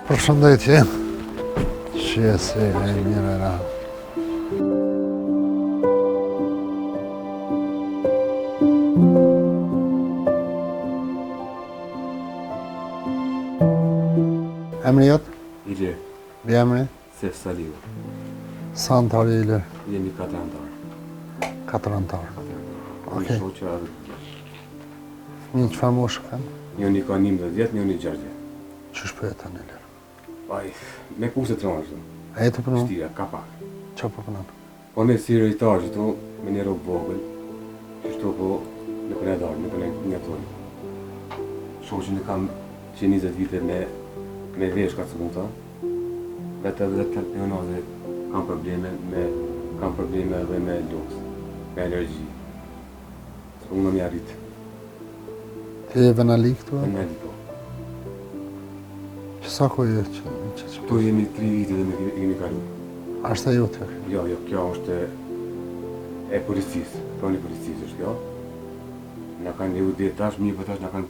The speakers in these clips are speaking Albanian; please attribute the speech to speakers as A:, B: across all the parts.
A: Përshëndetje. Shesi e mirë ra. Emri jot?
B: İlir.
A: Bir emri?
B: Sefsaliu.
A: Sa antar ilir?
B: Jemi 4 antar.
A: 4 antar.
B: Okej. Shoqja,
A: Fëmijë çfarë moshë kanë?
B: njëri ka 11 vjet, njëri 6 vjet.
A: Ç'është për jetën e lirë?
B: Ai, me kurse të rëndë.
A: A jetë punon?
B: Shtira, ka pak.
A: Çfarë po punon?
B: Po ne si rejtarë këtu, me një rrugë vogël, kështu po nuk e darë, nuk e ngatoj. Shoqën e kam që 20 vite me vesh ka cëgunta. Vetë edhe të pionazë kam probleme edhe me luks, me alergji. Unë më arrit.
A: Ti je venali këtu?
B: Venali po.
A: Sa kohë je që
B: Këtu jemi 3 vite dhe me kemi kalu.
A: Ashtë e jote?
B: Jo, kjo është e policisë, proni policisë është kjo. Na kanë leju dhe tash, mirë për tash na kanë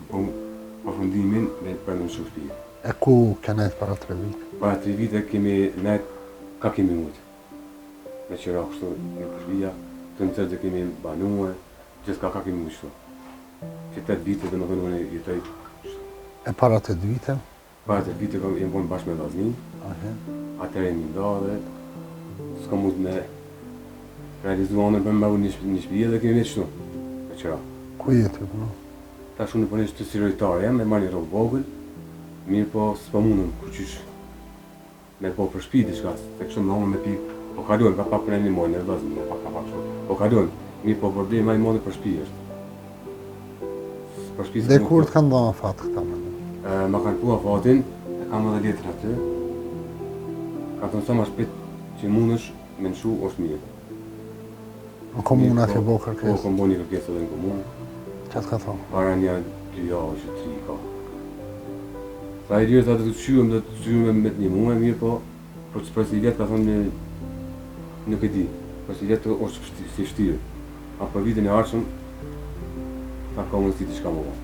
B: përfundimin dhe përmën shumë shtëpi.
A: E ku ke nejtë para 3 vite?
B: Para 3 vite kemi nejtë ka kemi mujtë. Me qëra kështu në përshpia, të në tërë dhe kemi banuë, gjithë ka kemi mujtë shtu. Që 8 vite dhe më dhënë unë jetoj.
A: E para 8 vite?
B: Para 8 vite jem bonë bashkë me vazni, atëre një nda dhe s'ka mujtë me realizu anën për më një shpije dhe kemi vetë shtu. Me qëra.
A: Ku jetë e puno?
B: Ta shumë në përnesh të si rojtarë jam, me marrë një rogë vogël, mirë po s'pa mundëm kuqysh me po për shpi diçka, se kështu me homë me pi, po kalon, ka pak për një mojnë, e vazhë, ka pak shumë, po kalon, mirë po problema i mojnë për shpi është. Për shpi
A: Dhe kur të kanë dhënë fatë këta më?
B: Ma kanë pua fatin, e kam edhe letër aty, ka të nësa ma shpet që mundësh me nëshu është mirë.
A: Në komuna ke bo
B: Po,
A: kërkesë?
B: kom bo një kërkesë edhe në komunë.
A: Që të ka thonë?
B: Para një 2 javë që 3 ka. Sa i rrë të qyëm dhe të qyëm me të një muaj, mirë po, për si vjetë ka thonë nuk e di, për si vjetë është si shtirë. A për vitin e arshëm, ta ka mundësi të shka më ba.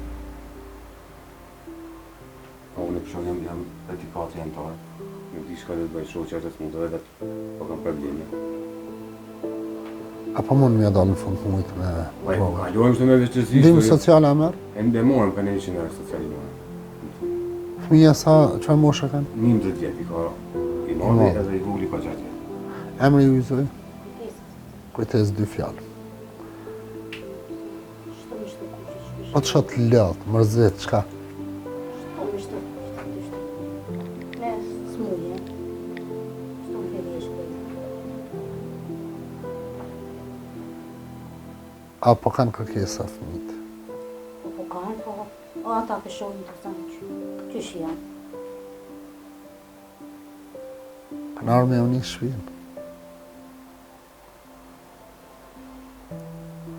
B: A unë e përshon jam etikatë jantarë, nuk di shka dhe të bëjë shoqë që të smundë dhe vetë, po kam probleme.
A: Apo mund me dalë në fund të mujtë me provë?
B: Kalojmë shtë me vështërësishtë.
A: Ndimë sociale a merë?
B: E ndemorëm ka 100 euro socialimore.
A: Fëmija sa çfarë moshë kanë?
B: 11 vjet i ka i madhi edhe i vogli ka 6 vjet.
A: Emri ju i zoj? Kujtës 2 fjallë. Po të shotë lëtë, mërzit, qka? A po kanë kërkesa fëmijët?
C: Po kanë, po ata pëshojnë të thënë qysh janë.
A: Kanë arë me unë shpijen?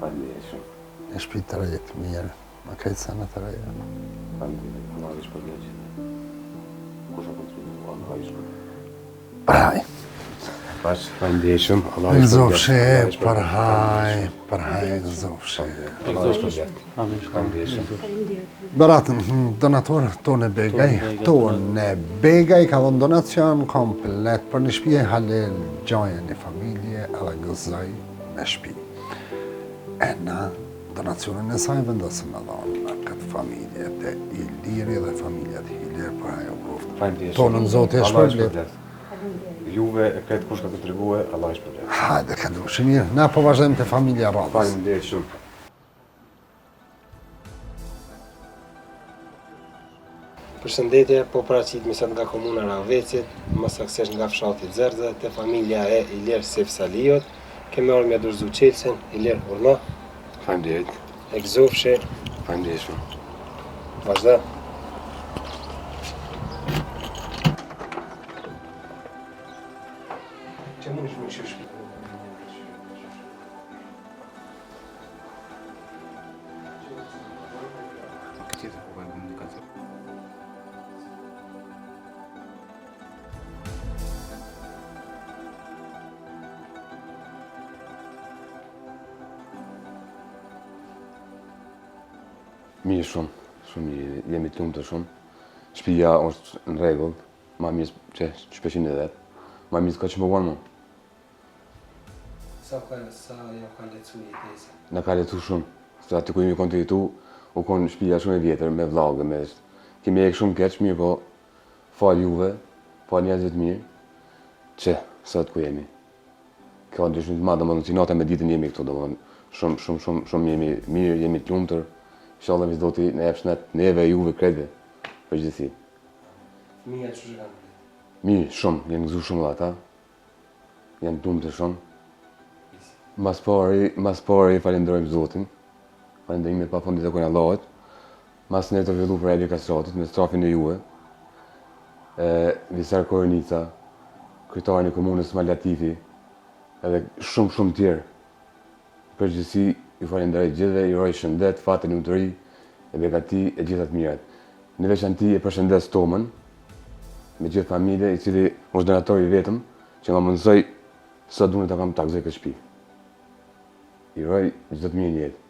B: Faleshëm.
A: Në shpi të rejtë mirë, më kajtë sa në të rejtë.
B: Faleshëm, Allah ishë për leqë. Kusha kontribu, Allah ishë për leqë.
A: Parhaj.
B: Pash, faleshëm, Allah
A: Në
B: ishë për
A: zofshe,
B: leqë.
A: parhaj, në zofshe.
B: Allah ishë për leqë. Faleshëm.
A: Beratën, donatorë, Tone Begaj ka dhënë donacion komplet për një shpije halel gjaje një familje edhe gëzaj me shpi. E na donacionin e saj vendosën në dhonë në këtë familje të Iliri dhe familjet Hilir për ajo gruftë.
B: Faleshëm.
A: Tonën zote e shpërblet.
B: Juve e këtë kush ka kontribue, Allah ishë për leqë.
A: Hajde, ka dushë mirë. Na po vazhdojmë të familja radhës.
B: Faleshëm.
D: Përshëndetje, po paraqit misat nga komuna Ravecit, më saktësisht nga fshati Zerdhe, te familja e Ilir Sefsaliut. Kemi orë me dorëzu Çelsen, Ilir Urma,
B: Faleshëm.
D: Egzofshi,
B: Faleshëm.
D: vazhda. Që mund është më këshu shpi?
B: Mirë shumë, jemi të lumë të shumë. Shtëpia është në rregull, Ma mirë që shpeshin edhe. Ma mirë s'ka që më vonë mu.
D: Sa ja ka lecu jetesa?
B: Në ka lecu shumë. Se aty ku jemi konë të jetu, u konë shtëpia shumë e vjetër, me vllagë, me... Kemi ekë shumë keq, mirë po, falë juve, falë njerëzve të mirë, që sot ku jemi. Ka ndryshim të madh, domethënë si natë me ditën jemi këtu, domethënë shumë jemi mirë, jemi të lumtur. Inshallah me Zoti na jep shëndet neve juve krejtëve. Përgjithësi.
D: Fëmijët çu kanë?
B: Mirë, shumë, janë gëzuar shumë ata. Janë të lumtur shumë. Mas pari falenderojmë Zotin. Falënderime pa fundit tek Allahut. Mas ne të fillu për Eli Kastratit me strafin e juve. Visar Koronica, kryetarin e komunës Malatifi, edhe shumë tjerë. Përgjithësi ju falenderoj gjithëve, ju uroj shëndet, fatë, lumturi e begati e gjitha të mirat. Në veçanti e përshëndes Tomën, me gjithë familje, i cili është donatori vetëm, që nga mësoj sa duhet ta kam takzoj këtë shtëpi. I uroj gjithë të mirë në jetë.